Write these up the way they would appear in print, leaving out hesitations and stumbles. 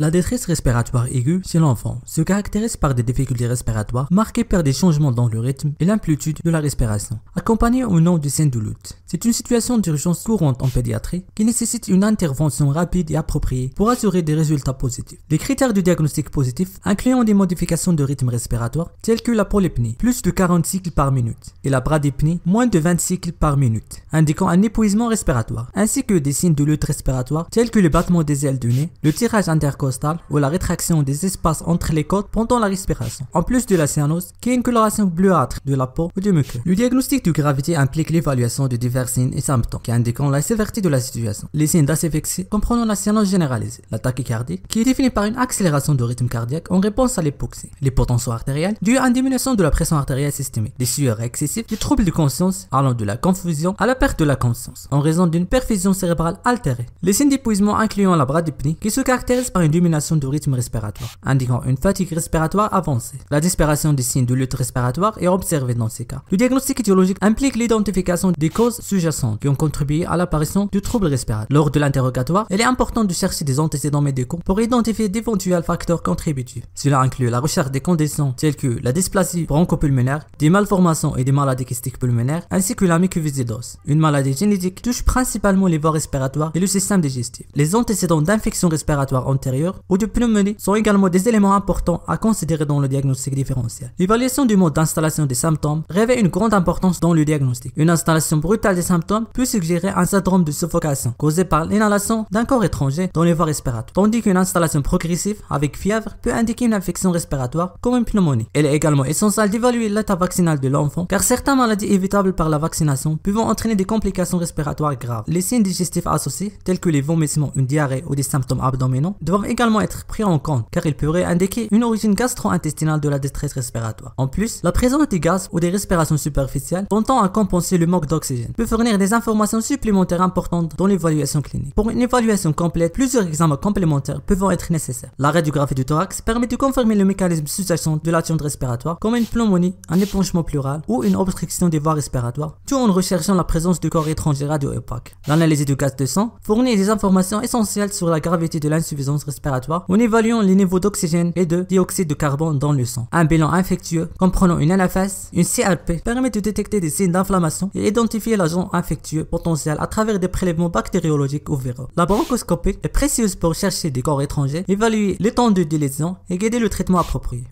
La détresse respiratoire aiguë chez l'enfant se caractérise par des difficultés respiratoires marquées par des changements dans le rythme et l'amplitude de la respiration, accompagnées ou non de signes de lutte. C'est une situation d'urgence courante en pédiatrie qui nécessite une intervention rapide et appropriée pour assurer des résultats positifs. Les critères de diagnostic positif incluant des modifications de rythme respiratoire telles que la polypnie, plus de 40 cycles par minute, et la bradypnie, moins de 20 cycles par minute, indiquant un épuisement respiratoire, ainsi que des signes de lutte respiratoire tels que le battement des ailes du nez, le tirage intercostal ou la rétraction des espaces entre les côtes pendant la respiration, en plus de la cyanose qui est une coloration bleuâtre de la peau ou du muqueux. Le diagnostic de gravité implique l'évaluation de divers signes et symptômes qui indiquent la sévérité de la situation. Les signes d'asphyxie comprenant la cyanose généralisée, la tachycardie qui est définie par une accélération de rythme cardiaque en réponse à l'hypoxie, l'hypotension artérielle due à une diminution de la pression artérielle systémique, des sueurs excessives, des troubles de conscience allant de la confusion à la perte de la conscience en raison d'une perfusion cérébrale altérée. Les signes d'épuisement incluant la bradypnie qui se caractérise par une domination du rythme respiratoire, indiquant une fatigue respiratoire avancée. La disparition des signes de lutte respiratoire est observée dans ces cas. Le diagnostic étiologique implique l'identification des causes sous-jacentes qui ont contribué à l'apparition du trouble respiratoire. Lors de l'interrogatoire, il est important de chercher des antécédents médicaux pour identifier d'éventuels facteurs contributifs. Cela inclut la recherche des conditions telles que la dysplasie bronchopulmonaire, des malformations et des maladies kystiques pulmonaires, ainsi que la mucoviscidose. Une maladie génétique touche principalement les voies respiratoires et le système digestif. Les antécédents d'infections respiratoires antérieures ou de pneumonie sont également des éléments importants à considérer dans le diagnostic différentiel. L'évaluation du mode d'installation des symptômes revêt une grande importance dans le diagnostic. Une installation brutale des symptômes peut suggérer un syndrome de suffocation causé par l'inhalation d'un corps étranger dans les voies respiratoires, tandis qu'une installation progressive avec fièvre peut indiquer une infection respiratoire comme une pneumonie. Il est également essentiel d'évaluer l'état vaccinal de l'enfant car certaines maladies évitables par la vaccination peuvent entraîner des complications respiratoires graves. Les signes digestifs associés tels que les vomissements, une diarrhée ou des symptômes abdominaux doivent également être pris en compte car ils pourraient indiquer une origine gastro-intestinale de la détresse respiratoire. En plus, la présence des gaz ou des respirations superficielles tentant à compenser le manque d'oxygène peut fournir des informations supplémentaires importantes dans l'évaluation clinique. Pour une évaluation complète, plusieurs examens complémentaires peuvent être nécessaires. La radiographie du thorax permet de confirmer le mécanisme sous-jacent de l'attente respiratoire comme une pneumonie, un épanchement pleural ou une obstruction des voies respiratoires, tout en recherchant la présence de corps étrangers radio-opaques. L'analyse du gaz de sang fournit des informations essentielles sur la gravité de l'insuffisance respiratoire en évaluant les niveaux d'oxygène et de dioxyde de carbone dans le sang. Un bilan infectieux comprenant une NFS, une CRP permet de détecter des signes d'inflammation et identifier l'agent infectieux potentiel à travers des prélèvements bactériologiques ou viraux. La bronchoscopie est précieuse pour chercher des corps étrangers, évaluer l'étendue des lésions et guider le traitement approprié.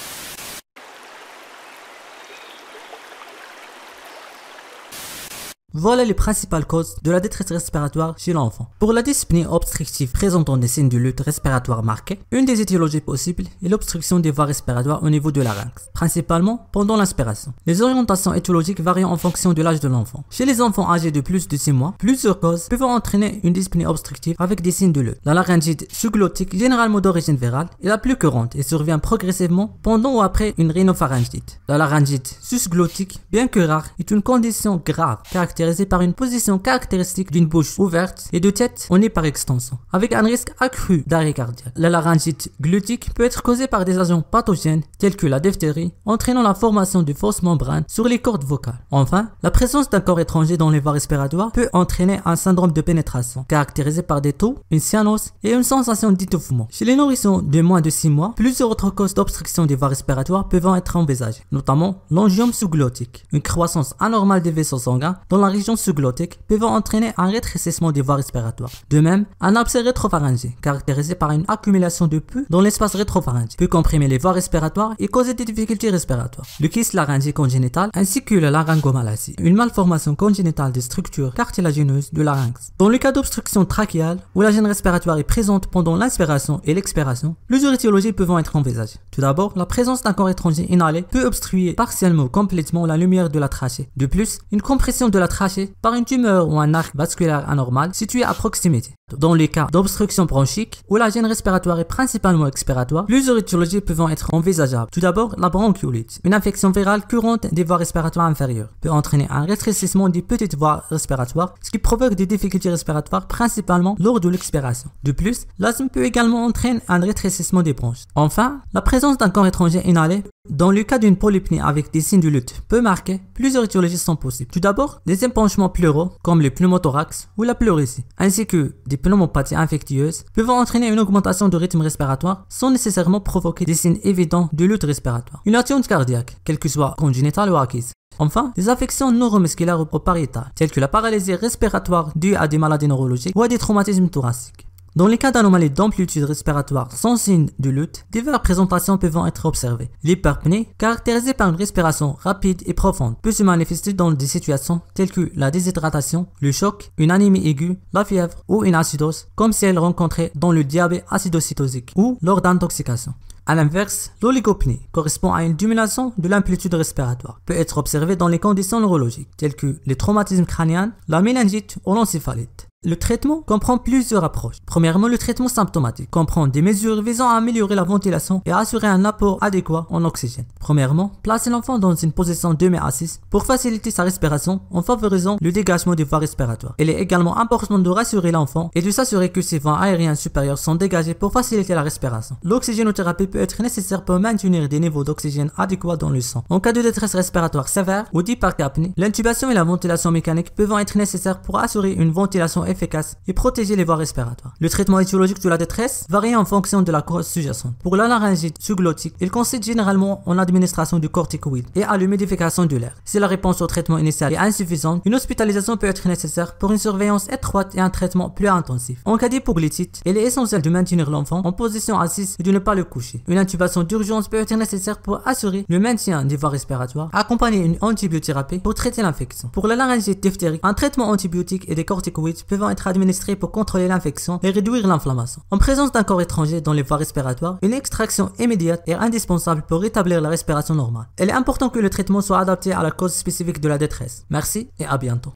Voilà les principales causes de la détresse respiratoire chez l'enfant. Pour la dyspnée obstructive présentant des signes de lutte respiratoire marqués, une des étiologies possibles est l'obstruction des voies respiratoires au niveau de larynx, principalement pendant l'inspiration. Les orientations étiologiques varient en fonction de l'âge de l'enfant. Chez les enfants âgés de plus de 6 mois, plusieurs causes peuvent entraîner une dyspnée obstructive avec des signes de lutte. La laryngite sous-glottique, généralement d'origine virale, est la plus courante et survient progressivement pendant ou après une rhinopharyngite. La laryngite sus-glottique, bien que rare, est une condition grave caractérisée par une position caractéristique d'une bouche ouverte et de tête au nez par extension, avec un risque accru d'arrêt cardiaque. La laryngite glottique peut être causée par des agents pathogènes tels que la diphtérie, entraînant la formation de fausses membranes sur les cordes vocales. Enfin, la présence d'un corps étranger dans les voies respiratoires peut entraîner un syndrome de pénétration, caractérisé par des taux, une cyanose et une sensation d'étouffement. Chez les nourrissons de moins de 6 mois, plusieurs autres causes d'obstruction des voies respiratoires peuvent être envisagées, notamment l'angiome sous-glottique, une croissance anormale des vaisseaux sanguins dans la région sous-glottique peuvent entraîner un rétrécissement des voies respiratoires. De même, un abcès rétropharyngé, caractérisé par une accumulation de pus dans l'espace rétropharyngé, peut comprimer les voies respiratoires et causer des difficultés respiratoires. Le kyste laryngé congénital ainsi que la laryngomalacie, une malformation congénitale des structures cartilagineuses du larynx. Dans le cas d'obstruction trachéale, où la gêne respiratoire est présente pendant l'inspiration et l'expiration, plusieurs étiologies peuvent être envisagées. Tout d'abord, la présence d'un corps étranger inhalé peut obstruer partiellement ou complètement la lumière de la trachée. De plus, une compression de la trachée par une tumeur ou un arc vasculaire anormal situé à proximité. Dans les cas d'obstruction bronchique, où la gêne respiratoire est principalement expiratoire, plusieurs étiologies peuvent être envisageables. Tout d'abord, la bronchiolite, une infection virale courante des voies respiratoires inférieures, peut entraîner un rétrécissement des petites voies respiratoires, ce qui provoque des difficultés respiratoires principalement lors de l'expiration. De plus, l'asthme peut également entraîner un rétrécissement des bronches. Enfin, la présence d'un corps étranger inhalé Dans le cas d'une polypnie avec des signes de lutte peu marqués, plusieurs étiologies sont possibles. Tout d'abord, des épanchements pleuraux comme le pneumothorax ou la pleurésie, ainsi que des des pneumopathies infectieuses pouvant entraîner une augmentation du rythme respiratoire sans nécessairement provoquer des signes évidents de lutte respiratoire. Une attitude cardiaque, quelle que soit congénitale ou acquise. Enfin, des affections neuromusculaires ou pariétales, telles que la paralysie respiratoire due à des maladies neurologiques ou à des traumatismes thoraciques. Dans les cas d'anomalies d'amplitude respiratoire sans signe de lutte, diverses présentations peuvent être observées. L'hyperpnée, caractérisée par une respiration rapide et profonde, peut se manifester dans des situations telles que la déshydratation, le choc, une anémie aiguë, la fièvre ou une acidose, comme celle rencontrée dans le diabète acidocytosique ou lors d'intoxication. A l'inverse, l'oligopnée correspond à une diminution de l'amplitude respiratoire, peut être observée dans les conditions neurologiques, telles que les traumatismes crâniens, la méningite ou l'encéphalite. Le traitement comprend plusieurs approches. Premièrement, le traitement symptomatique comprend des mesures visant à améliorer la ventilation et à assurer un apport adéquat en oxygène. Premièrement, placer l'enfant dans une position demi-assise pour faciliter sa respiration en favorisant le dégagement des voies respiratoires. Il est également important de rassurer l'enfant et de s'assurer que ses voies aériennes supérieures sont dégagées pour faciliter la respiration. L'oxygénothérapie peut être nécessaire pour maintenir des niveaux d'oxygène adéquats dans le sang. En cas de détresse respiratoire sévère ou d'hypercapnie, l'intubation et la ventilation mécanique peuvent être nécessaires pour assurer une ventilation efficace et protéger les voies respiratoires. Le traitement étiologique de la détresse varie en fonction de la cause sous-jacente. Pour la laryngite sous-glottique, il consiste généralement en l'administration du corticoïde et à l'humidification de l'air. Si la réponse au traitement initial est insuffisante, une hospitalisation peut être nécessaire pour une surveillance étroite et un traitement plus intensif. En cas d'hypoglycite, il est essentiel de maintenir l'enfant en position assise et de ne pas le coucher. Une intubation d'urgence peut être nécessaire pour assurer le maintien des voies respiratoires, accompagner une antibiothérapie pour traiter l'infection. Pour la laryngite diphtérique, un traitement antibiotique et des corticoïdes peuvent être administrés pour contrôler l'infection et réduire l'inflammation. En présence d'un corps étranger dans les voies respiratoires, une extraction immédiate est indispensable pour rétablir la respiration normale. Il est important que le traitement soit adapté à la cause spécifique de la détresse. Merci et à bientôt.